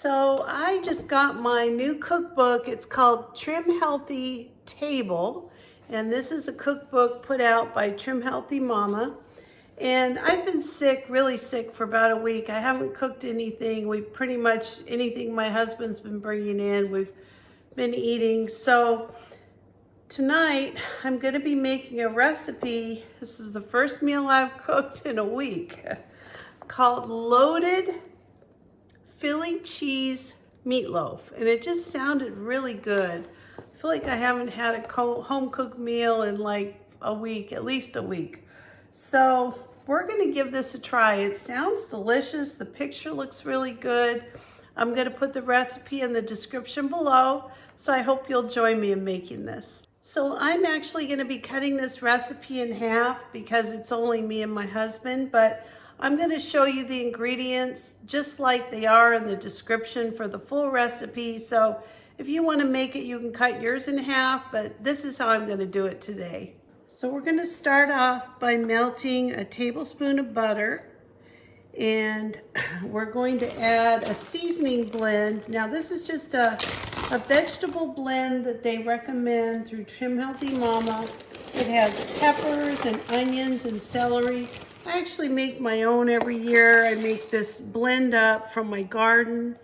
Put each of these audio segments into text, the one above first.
So I just got my new cookbook. It's called Trim Healthy Table. And this is a cookbook put out by Trim Healthy Mama. And I've been sick, really sick for about a week. I haven't cooked anything. We pretty much, anything my husband's been bringing in, we've been eating. So tonight I'm gonna be making a recipe. This is the first meal I've cooked in a week, called loaded Philly cheese meatloaf, and it just sounded really good. I feel like I haven't had a home cooked meal in like a week, at least a week. So we're gonna give this a try. It sounds delicious. The picture looks really good. I'm gonna put the recipe in the description below, so I hope you'll join me in making this. So I'm actually gonna be cutting this recipe in half because it's only me and my husband, but I'm going to show you the ingredients just like they are in the description for the full recipe. So if you want to make it, you can cut yours in half, but this is how I'm going to do it today. So we're going to start off by melting a tablespoon of butter, and we're going to add a seasoning blend. Now this is just a vegetable blend that they recommend through Trim Healthy Mama. It has peppers and onions and celery. I actually make my own every year. I make this blend up from my garden,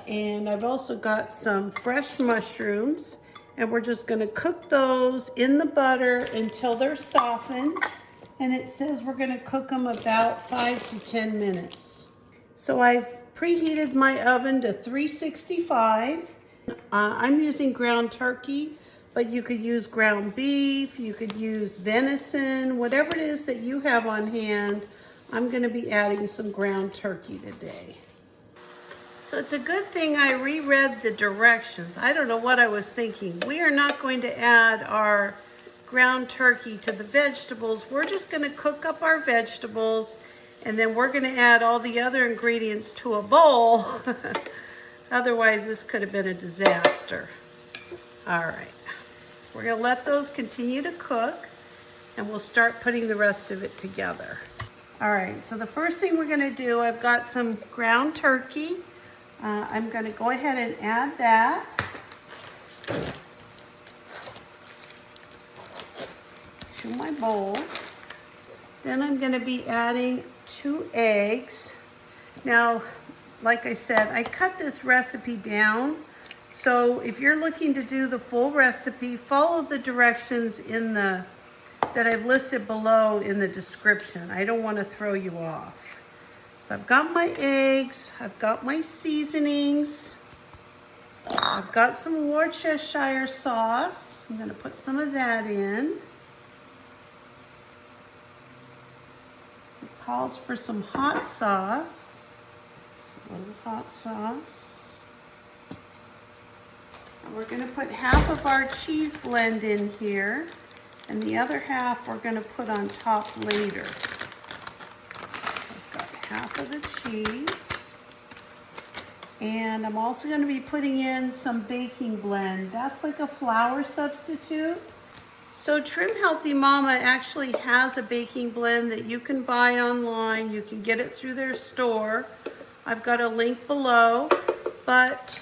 and I've also got some fresh mushrooms, and we're just gonna cook those in the butter until they're softened, and it says we're gonna cook them about 5 to 10 minutes. So I've preheated my oven to 365. I'm using ground turkey, but you could use ground beef, you could use venison, whatever it is that you have on hand. I'm gonna be adding some ground turkey today. So it's a good thing I reread the directions. I don't know what I was thinking. We are not going to add our ground turkey to the vegetables. We're just gonna cook up our vegetables, and then we're gonna add all the other ingredients to a bowl. Otherwise, this could have been a disaster. All right. We're gonna let those continue to cook, and we'll start putting the rest of it together. All right, so the first thing we're gonna do, I've got some ground turkey. I'm gonna go ahead and add that. To my bowl. Then I'm gonna be adding 2 eggs. Now, like I said, I cut this recipe down. So if you're looking to do the full recipe, follow the directions in that I've listed below in the description. I don't want to throw you off. So I've got my eggs, I've got my seasonings, I've got some Worcestershire sauce. I'm going to put some of that in. It calls for some hot sauce. A little hot sauce. And we're going to put half of our cheese blend in here, and the other half we're going to put on top later. I've got half of the cheese, and I'm also going to be putting in some baking blend. That's like a flour substitute. So Trim Healthy Mama actually has a baking blend that you can buy online. You can get it through their store. I've got a link below, but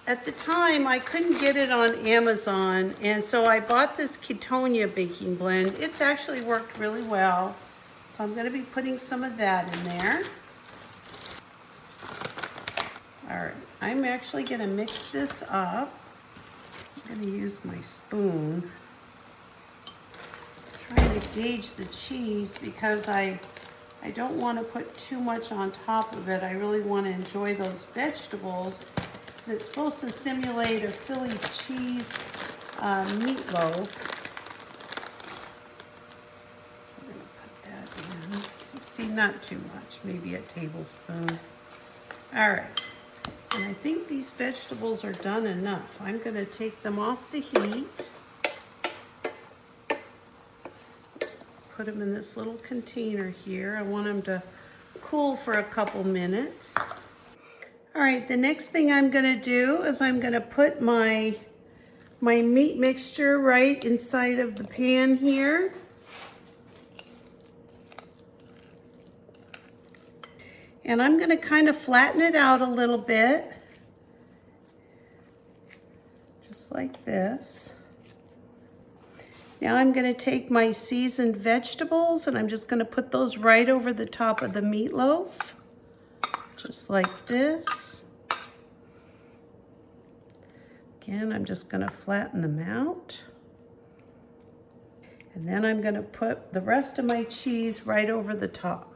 at the time, I couldn't get it on Amazon, and so I bought this Ketonia baking blend. It's actually worked really well, so I'm going to be putting some of that in there. All right, I'm actually going to mix this up. I'm going to use my spoon. I'm trying to gauge the cheese because I don't want to put too much on top of it. I really want to enjoy those vegetables. It's supposed to simulate a Philly cheese meatloaf. I'm going to put that in. So see, not too much, maybe a tablespoon. All right, and I think these vegetables are done enough. I'm going to take them off the heat. Put them in this little container here. I want them to cool for a couple minutes. All right, the next thing I'm gonna do is I'm gonna put my meat mixture right inside of the pan here. And I'm gonna kind of flatten it out a little bit. just like this. Now I'm going to take my seasoned vegetables and I'm just going to put those right over the top of the meatloaf, just like this. Again, I'm just going to flatten them out. And then I'm going to put the rest of my cheese right over the top.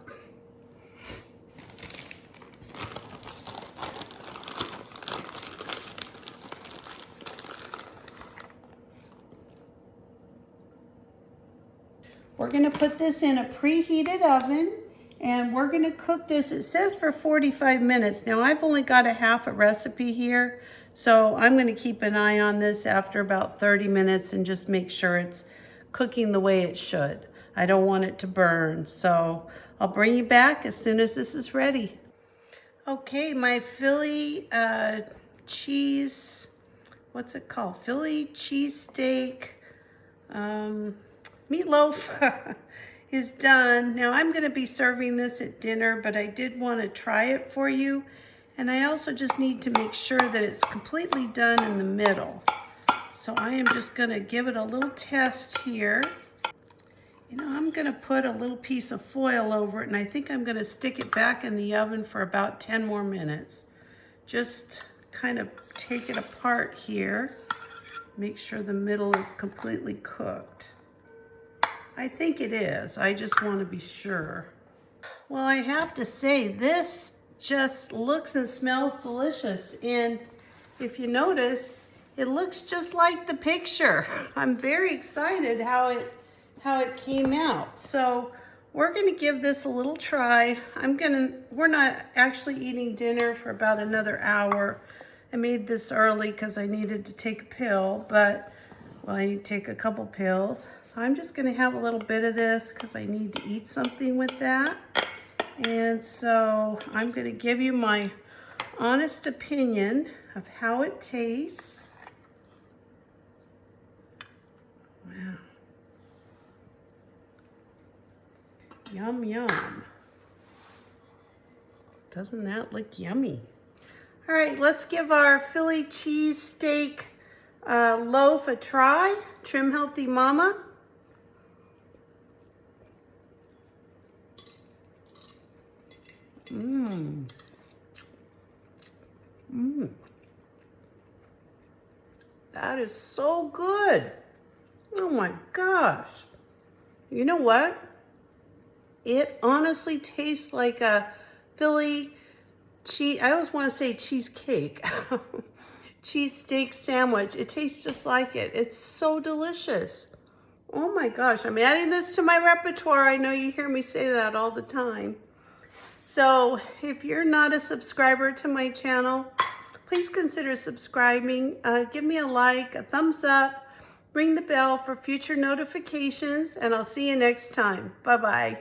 We're going to put this in a preheated oven and we're going to cook this. It says for 45 minutes. Now I've only got a half a recipe here, so I'm going to keep an eye on this after about 30 minutes and just make sure it's cooking the way it should. I don't want it to burn, so I'll bring you back as soon as this is ready. Okay, my Philly cheese, what's it called? Philly cheesesteak meatloaf is done. Now I'm going to be serving this at dinner, but I did want to try it for you. And I also just need to make sure that it's completely done in the middle. So I am just going to give it a little test here. You know, I'm going to put a little piece of foil over it, and I think I'm going to stick it back in the oven for about 10 more minutes. Just kind of take it apart here. Make sure the middle is completely cooked. I think it is. I just want to be sure. Well, I have to say, this just looks and smells delicious. And if you notice, it looks just like the picture. I'm very excited how it came out. So we're going to give this a little try. We're not actually eating dinner for about another hour. I made this early because I needed to take a pill, but well, I need to take a couple pills. So I'm just going to have a little bit of this because I need to eat something with that. And so I'm going to give you my honest opinion of how it tastes. Wow. Yum, yum. Doesn't that look yummy? All right, let's give our Philly cheesesteak loaf a try. Trim Healthy Mama. Mmm. Mmm. That is so good. Oh my gosh. You know what? It honestly tastes like a Philly cheese, I always want to say cheesecake. Cheesesteak sandwich. It tastes just like it. It's so delicious. Oh my gosh, I'm adding this to my repertoire. I know you hear me say that all the time. So if you're not a subscriber to my channel, please consider subscribing. Give me a like, a thumbs up, ring the bell for future notifications, and I'll see you next time. Bye-bye.